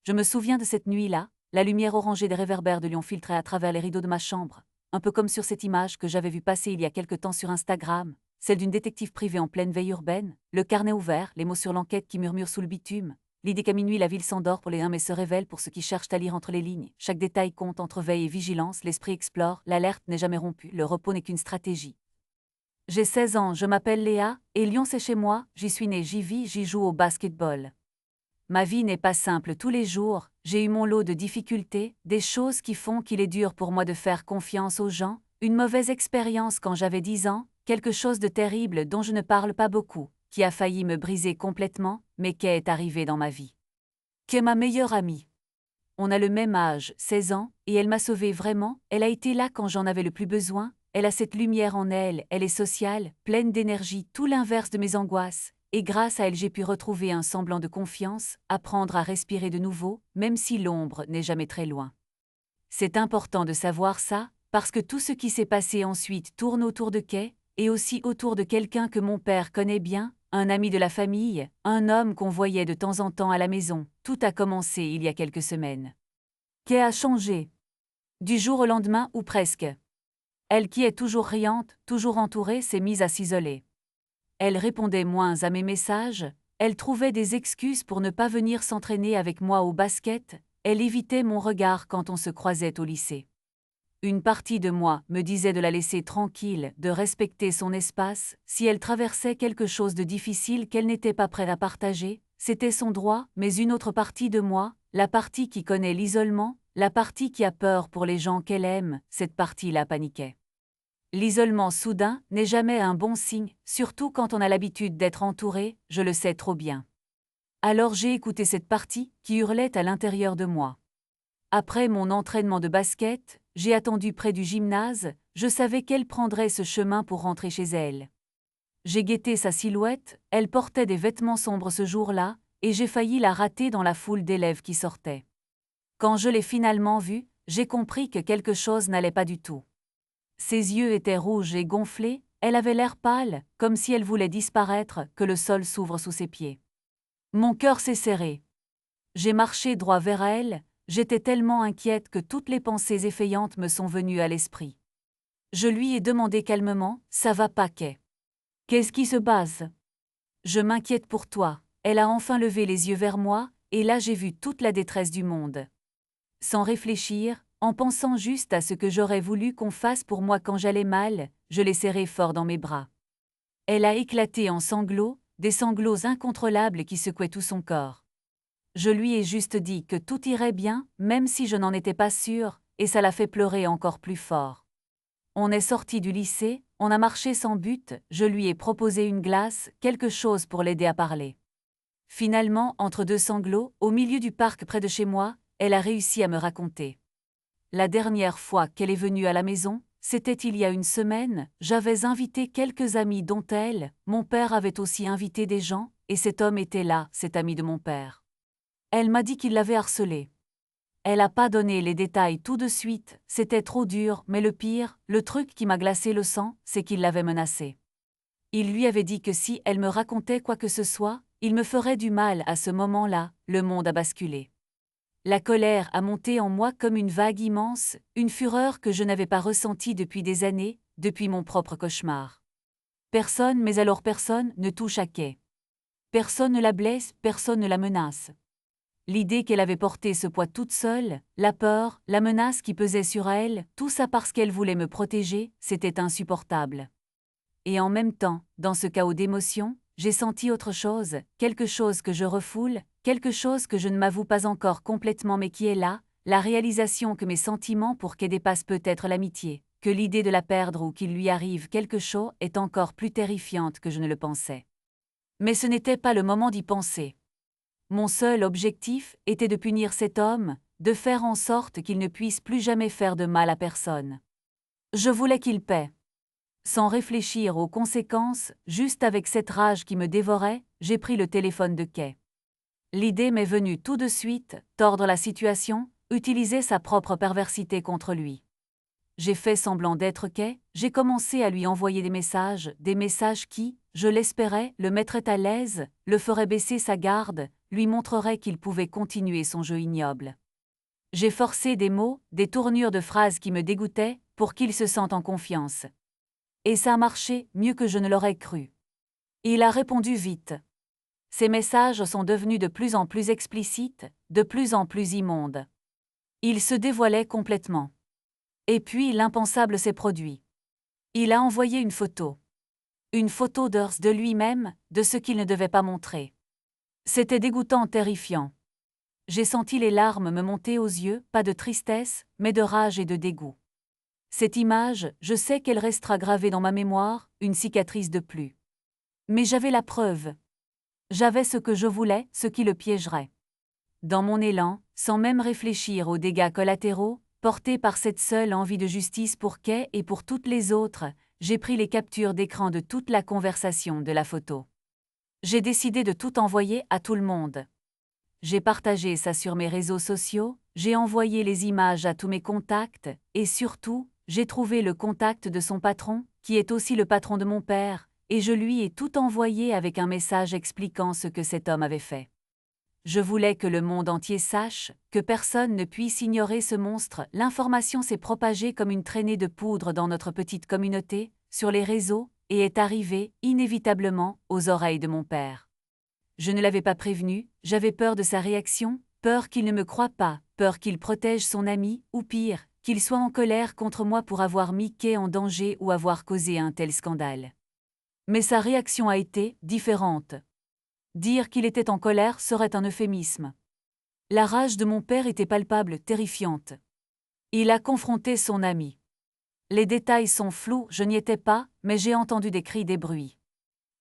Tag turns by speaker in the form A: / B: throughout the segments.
A: Je me souviens de cette nuit-là, la lumière orangée des réverbères de Lyon filtrait à travers les rideaux de ma chambre, un peu comme sur cette image que j'avais vue passer il y a quelque temps sur Instagram, celle d'une détective privée en pleine veille urbaine, le carnet ouvert, les mots sur l'enquête qui murmurent sous le bitume. L'idée qu'à minuit la ville s'endort pour les uns mais se révèle pour ceux qui cherchent à lire entre les lignes. Chaque détail compte entre veille et vigilance, l'esprit explore, l'alerte n'est jamais rompue, le repos n'est qu'une stratégie. J'ai 16 ans, je m'appelle Léa, et Lyon c'est chez moi, j'y suis née, j'y vis, j'y joue au basketball. Ma vie n'est pas simple tous les jours, j'ai eu mon lot de difficultés, des choses qui font qu'il est dur pour moi de faire confiance aux gens, une mauvaise expérience quand j'avais 10 ans, quelque chose de terrible dont je ne parle pas beaucoup, qui a failli me briser complètement, mais qui est arrivé dans ma vie. Qu'est ma meilleure amie. On a le même âge, 16 ans, et elle m'a sauvée vraiment, elle a été là quand j'en avais le plus besoin, elle a cette lumière en elle, elle est sociale, pleine d'énergie, tout l'inverse de mes angoisses, et grâce à elle j'ai pu retrouver un semblant de confiance, apprendre à respirer de nouveau, même si l'ombre n'est jamais très loin. C'est important de savoir ça, parce que tout ce qui s'est passé ensuite tourne autour de Kay, et aussi autour de quelqu'un que mon père connaît bien, un ami de la famille, un homme qu'on voyait de temps en temps à la maison. Tout a commencé il y a quelques semaines. Kay a changé. Du jour au lendemain ou presque. Elle qui est toujours riante, toujours entourée, s'est mise à s'isoler. Elle répondait moins à mes messages, elle trouvait des excuses pour ne pas venir s'entraîner avec moi au basket, elle évitait mon regard quand on se croisait au lycée. Une partie de moi me disait de la laisser tranquille, de respecter son espace, si elle traversait quelque chose de difficile qu'elle n'était pas prête à partager, c'était son droit, mais une autre partie de moi, la partie qui connaît l'isolement, la partie qui a peur pour les gens qu'elle aime, cette partie-là paniquait. L'isolement soudain n'est jamais un bon signe, surtout quand on a l'habitude d'être entouré, je le sais trop bien. Alors j'ai écouté cette partie qui hurlait à l'intérieur de moi. Après mon entraînement de basket, j'ai attendu près du gymnase, je savais qu'elle prendrait ce chemin pour rentrer chez elle. J'ai guetté sa silhouette, elle portait des vêtements sombres ce jour-là, et j'ai failli la rater dans la foule d'élèves qui sortaient. Quand je l'ai finalement vue, j'ai compris que quelque chose n'allait pas du tout. Ses yeux étaient rouges et gonflés, elle avait l'air pâle, comme si elle voulait disparaître, que le sol s'ouvre sous ses pieds. Mon cœur s'est serré. J'ai marché droit vers elle, j'étais tellement inquiète que toutes les pensées effrayantes me sont venues à l'esprit. Je lui ai demandé calmement, « Ça va pas, Kay? Qu'est-ce qui se passe? Je m'inquiète pour toi. » Elle a enfin levé les yeux vers moi, et là j'ai vu toute la détresse du monde. Sans réfléchir, en pensant juste à ce que j'aurais voulu qu'on fasse pour moi quand j'allais mal, je l'ai serrée fort dans mes bras. Elle a éclaté en sanglots, des sanglots incontrôlables qui secouaient tout son corps. Je lui ai juste dit que tout irait bien, même si je n'en étais pas sûre, et ça l'a fait pleurer encore plus fort. On est sorti du lycée, on a marché sans but, je lui ai proposé une glace, quelque chose pour l'aider à parler. Finalement, entre deux sanglots, au milieu du parc près de chez moi, elle a réussi à me raconter. La dernière fois qu'elle est venue à la maison, c'était il y a une semaine, j'avais invité quelques amis dont elle, mon père avait aussi invité des gens, et cet homme était là, cet ami de mon père. Elle m'a dit qu'il l'avait harcelée. Elle n'a pas donné les détails tout de suite, c'était trop dur, mais le pire, le truc qui m'a glacé le sang, c'est qu'il l'avait menacée. Il lui avait dit que si elle me racontait quoi que ce soit, il me ferait du mal. À ce moment-là, le monde a basculé. La colère a monté en moi comme une vague immense, une fureur que je n'avais pas ressentie depuis des années, depuis mon propre cauchemar. Personne, mais alors personne, ne touche à Kay. Personne ne la blesse, personne ne la menace. L'idée qu'elle avait porté ce poids toute seule, la peur, la menace qui pesait sur elle, tout ça parce qu'elle voulait me protéger, c'était insupportable. Et en même temps, dans ce chaos d'émotions, j'ai senti autre chose, quelque chose que je refoule, quelque chose que je ne m'avoue pas encore complètement mais qui est là, la réalisation que mes sentiments pour qu'elle dépassent peut-être l'amitié, que l'idée de la perdre ou qu'il lui arrive quelque chose est encore plus terrifiante que je ne le pensais. Mais ce n'était pas le moment d'y penser. Mon seul objectif était de punir cet homme, de faire en sorte qu'il ne puisse plus jamais faire de mal à personne. Je voulais qu'il paie. Sans réfléchir aux conséquences, juste avec cette rage qui me dévorait, j'ai pris le téléphone de Kay. L'idée m'est venue tout de suite, tordre la situation, utiliser sa propre perversité contre lui. J'ai fait semblant d'être Kay, j'ai commencé à lui envoyer des messages qui, je l'espérais, le mettraient à l'aise, le feraient baisser sa garde, lui montrerait qu'il pouvait continuer son jeu ignoble. J'ai forcé des mots, des tournures de phrases qui me dégoûtaient, pour qu'il se sente en confiance. Et ça a marché mieux que je ne l'aurais cru. Il a répondu vite. Ses messages sont devenus de plus en plus explicites, de plus en plus immondes. Il se dévoilait complètement. Et puis l'impensable s'est produit. Il a envoyé une photo. Une photo de lui-même, de ce qu'il ne devait pas montrer. C'était dégoûtant, terrifiant. J'ai senti les larmes me monter aux yeux, pas de tristesse, mais de rage et de dégoût. Cette image, je sais qu'elle restera gravée dans ma mémoire, une cicatrice de plus. Mais j'avais la preuve. J'avais ce que je voulais, ce qui le piégerait. Dans mon élan, sans même réfléchir aux dégâts collatéraux, porté par cette seule envie de justice pour Kay et pour toutes les autres, j'ai pris les captures d'écran de toute la conversation de la photo. J'ai décidé de tout envoyer à tout le monde. J'ai partagé ça sur mes réseaux sociaux, j'ai envoyé les images à tous mes contacts, et surtout, j'ai trouvé le contact de son patron, qui est aussi le patron de mon père, et je lui ai tout envoyé avec un message expliquant ce que cet homme avait fait. Je voulais que le monde entier sache, que personne ne puisse ignorer ce monstre. L'information s'est propagée comme une traînée de poudre dans notre petite communauté, sur les réseaux, et est arrivée, inévitablement, aux oreilles de mon père. Je ne l'avais pas prévenu, j'avais peur de sa réaction, peur qu'il ne me croie pas, peur qu'il protège son ami, ou pire, qu'il soit en colère contre moi pour avoir mis Kay en danger ou avoir causé un tel scandale. Mais sa réaction a été différente. Dire qu'il était en colère serait un euphémisme. La rage de mon père était palpable, terrifiante. Il a confronté son ami. Les détails sont flous, je n'y étais pas, mais j'ai entendu des cris, des bruits.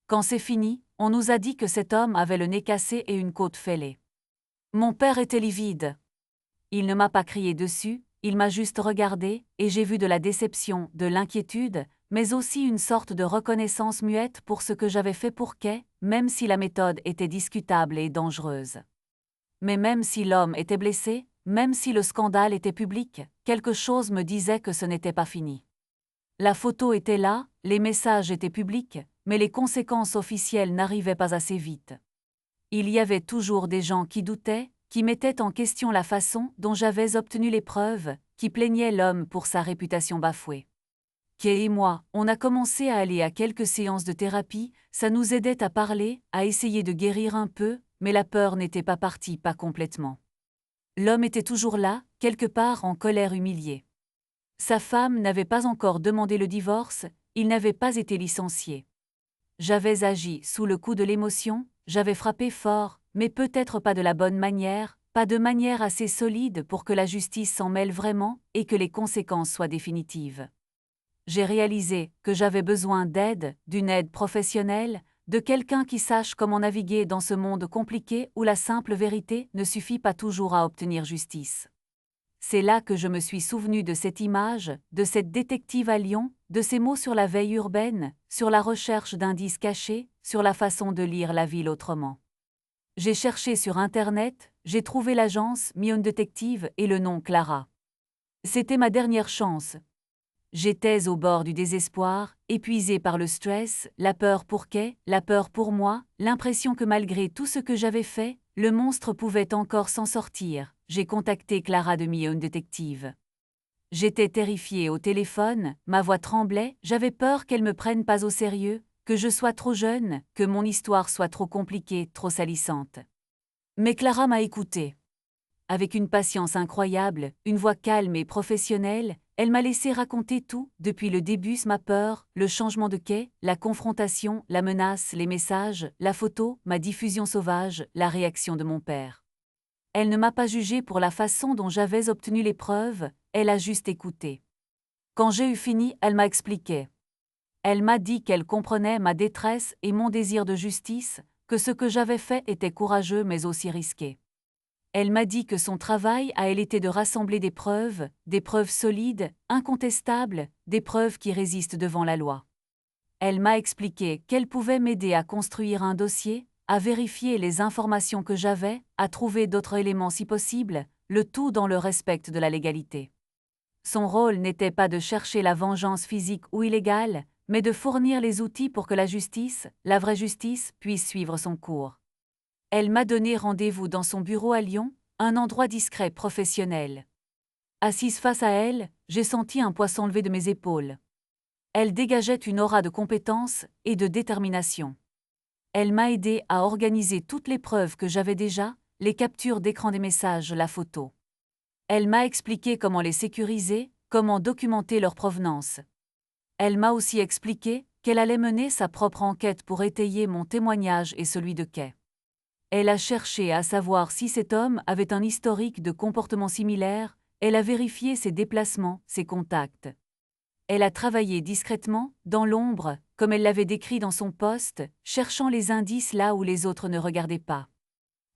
A: Quand c'est fini, on nous a dit que cet homme avait le nez cassé et une côte fêlée. Mon père était livide. Il ne m'a pas crié dessus, il m'a juste regardé, et j'ai vu de la déception, de l'inquiétude, mais aussi une sorte de reconnaissance muette pour ce que j'avais fait pour Kay, même si la méthode était discutable et dangereuse. Mais même si l'homme était blessé, même si le scandale était public, quelque chose me disait que ce n'était pas fini. La photo était là, les messages étaient publics, mais les conséquences officielles n'arrivaient pas assez vite. Il y avait toujours des gens qui doutaient, qui mettaient en question la façon dont j'avais obtenu les preuves, qui plaignaient l'homme pour sa réputation bafouée. Kay et moi, on a commencé à aller à quelques séances de thérapie, ça nous aidait à parler, à essayer de guérir un peu, mais la peur n'était pas partie, pas complètement. L'homme était toujours là, quelque part en colère, humilié. Sa femme n'avait pas encore demandé le divorce, il n'avait pas été licencié. J'avais agi sous le coup de l'émotion, j'avais frappé fort, mais peut-être pas de la bonne manière, pas de manière assez solide pour que la justice s'en mêle vraiment et que les conséquences soient définitives. J'ai réalisé que j'avais besoin d'aide, d'une aide professionnelle, de quelqu'un qui sache comment naviguer dans ce monde compliqué où la simple vérité ne suffit pas toujours à obtenir justice. C'est là que je me suis souvenu de cette image, de cette détective à Lyon, de ces mots sur la veille urbaine, sur la recherche d'indices cachés, sur la façon de lire la ville autrement. J'ai cherché sur Internet, j'ai trouvé l'agence Mion Detective et le nom Clara. C'était ma dernière chance. J'étais au bord du désespoir, épuisée par le stress, la peur pour Kay, la peur pour moi, l'impression que malgré tout ce que j'avais fait, le monstre pouvait encore s'en sortir. J'ai contacté Clara de Mion Detective. J'étais terrifiée au téléphone, ma voix tremblait, j'avais peur qu'elle me prenne pas au sérieux, que je sois trop jeune, que mon histoire soit trop compliquée, trop salissante. Mais Clara m'a écoutée. Avec une patience incroyable, une voix calme et professionnelle, elle m'a laissé raconter tout, depuis le début, ma peur, le changement de Kay, la confrontation, la menace, les messages, la photo, ma diffusion sauvage, la réaction de mon père. Elle ne m'a pas jugée pour la façon dont j'avais obtenu les preuves, elle a juste écouté. Quand j'ai eu fini, elle m'a expliqué. Elle m'a dit qu'elle comprenait ma détresse et mon désir de justice, que ce que j'avais fait était courageux mais aussi risqué. Elle m'a dit que son travail à elle était de rassembler des preuves solides, incontestables, des preuves qui résistent devant la loi. Elle m'a expliqué qu'elle pouvait m'aider à construire un dossier, à vérifier les informations que j'avais, à trouver d'autres éléments si possible, le tout dans le respect de la légalité. Son rôle n'était pas de chercher la vengeance physique ou illégale, mais de fournir les outils pour que la justice, la vraie justice, puisse suivre son cours. Elle m'a donné rendez-vous dans son bureau à Lyon, un endroit discret professionnel. Assise face à elle, j'ai senti un poids s'enlever de mes épaules. Elle dégageait une aura de compétence et de détermination. Elle m'a aidé à organiser toutes les preuves que j'avais déjà, les captures d'écran des messages, la photo. Elle m'a expliqué comment les sécuriser, comment documenter leur provenance. Elle m'a aussi expliqué qu'elle allait mener sa propre enquête pour étayer mon témoignage et celui de Kay. Elle a cherché à savoir si cet homme avait un historique de comportement similaire, elle a vérifié ses déplacements, ses contacts. Elle a travaillé discrètement, dans l'ombre, comme elle l'avait décrit dans son poste, cherchant les indices là où les autres ne regardaient pas.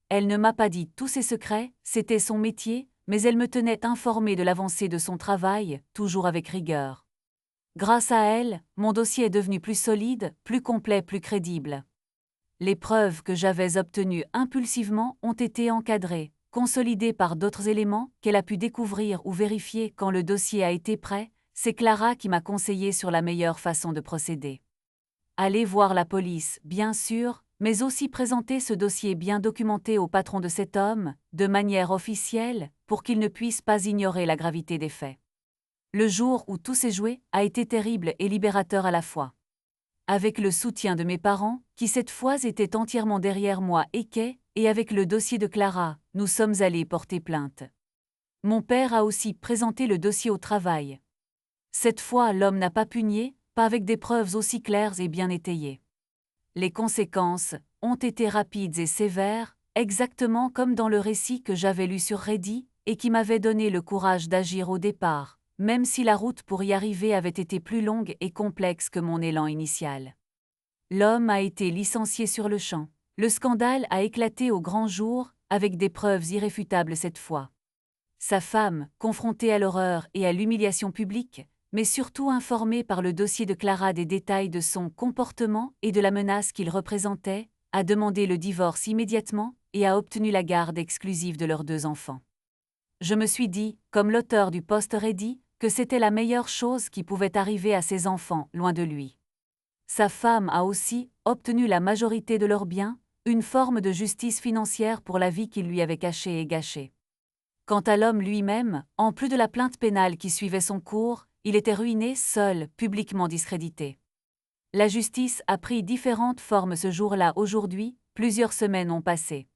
A: Elle ne m'a pas dit tous ses secrets, c'était son métier, mais elle me tenait informée de l'avancée de son travail, toujours avec rigueur. Grâce à elle, mon dossier est devenu plus solide, plus complet, plus crédible. Les preuves que j'avais obtenues impulsivement ont été encadrées, consolidées par d'autres éléments qu'elle a pu découvrir ou vérifier quand le dossier a été prêt. C'est Clara qui m'a conseillé sur la meilleure façon de procéder. Aller voir la police, bien sûr, mais aussi présenter ce dossier bien documenté au patron de cet homme, de manière officielle, pour qu'il ne puisse pas ignorer la gravité des faits. Le jour où tout s'est joué a été terrible et libérateur à la fois. Avec le soutien de mes parents, qui cette fois étaient entièrement derrière moi et Kay, et avec le dossier de Clara, nous sommes allés porter plainte. Mon père a aussi présenté le dossier au travail. Cette fois, l'homme n'a pas pu nier, pas avec des preuves aussi claires et bien étayées. Les conséquences ont été rapides et sévères, exactement comme dans le récit que j'avais lu sur Reddit, et qui m'avait donné le courage d'agir au départ, même si la route pour y arriver avait été plus longue et complexe que mon élan initial. L'homme a été licencié sur le champ. Le scandale a éclaté au grand jour, avec des preuves irréfutables cette fois. Sa femme, confrontée à l'horreur et à l'humiliation publique, mais surtout informée par le dossier de Clara des détails de son comportement et de la menace qu'il représentait, a demandé le divorce immédiatement et a obtenu la garde exclusive de leurs 2 enfants. Je me suis dit, comme l'auteur du post Reddit, que c'était la meilleure chose qui pouvait arriver à ses enfants, loin de lui. Sa femme a aussi obtenu la majorité de leurs biens, une forme de justice financière pour la vie qu'il lui avait cachée et gâchée. Quant à l'homme lui-même, en plus de la plainte pénale qui suivait son cours, il était ruiné, seul, publiquement discrédité. La justice a pris différentes formes ce jour-là. Aujourd'hui, plusieurs semaines ont passé.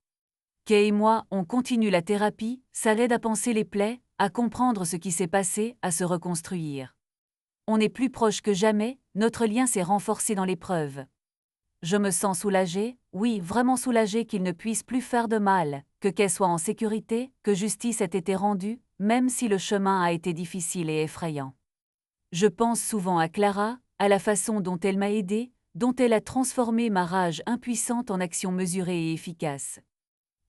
A: Kay et moi, on continue la thérapie, ça l'aide à panser les plaies, à comprendre ce qui s'est passé, à se reconstruire. On est plus proche que jamais, notre lien s'est renforcé dans l'épreuve. Je me sens soulagée, oui, vraiment soulagée qu'il ne puisse plus faire de mal, que Kay soit en sécurité, que justice ait été rendue, même si le chemin a été difficile et effrayant. Je pense souvent à Clara, à la façon dont elle m'a aidée, dont elle a transformé ma rage impuissante en action mesurée et efficace.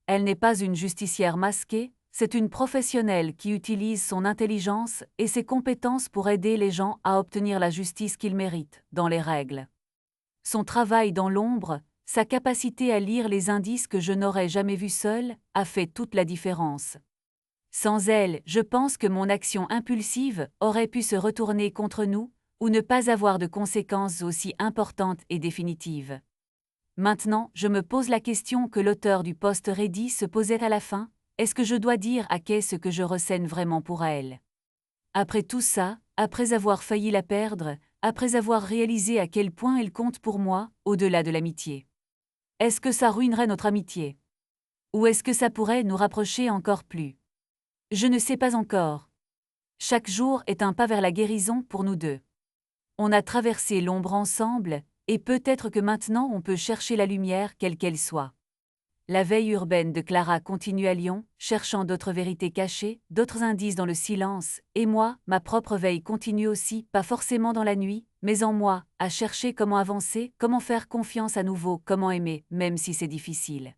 A: Elle n'est pas une justicière masquée, c'est une professionnelle qui utilise son intelligence et ses compétences pour aider les gens à obtenir la justice qu'ils méritent, dans les règles. Son travail dans l'ombre, sa capacité à lire les indices que je n'aurais jamais vus seule, a fait toute la différence. Sans elle, je pense que mon action impulsive aurait pu se retourner contre nous, ou ne pas avoir de conséquences aussi importantes et définitives. Maintenant, je me pose la question que l'auteur du post Reddit se posait à la fin, est-ce que je dois dire à Kay ce que je ressens vraiment pour elle? Après tout ça, après avoir failli la perdre, après avoir réalisé à quel point elle compte pour moi, au-delà de l'amitié. Est-ce que ça ruinerait notre amitié? Ou est-ce que ça pourrait nous rapprocher encore plus? Je ne sais pas encore. Chaque jour est un pas vers la guérison pour nous deux. On a traversé l'ombre ensemble, et peut-être que maintenant on peut chercher la lumière quelle qu'elle soit. La veille urbaine de Clara continue à Lyon, cherchant d'autres vérités cachées, d'autres indices dans le silence, et moi, ma propre veille continue aussi, pas forcément dans la nuit, mais en moi, à chercher comment avancer, comment faire confiance à nouveau, comment aimer, même si c'est difficile.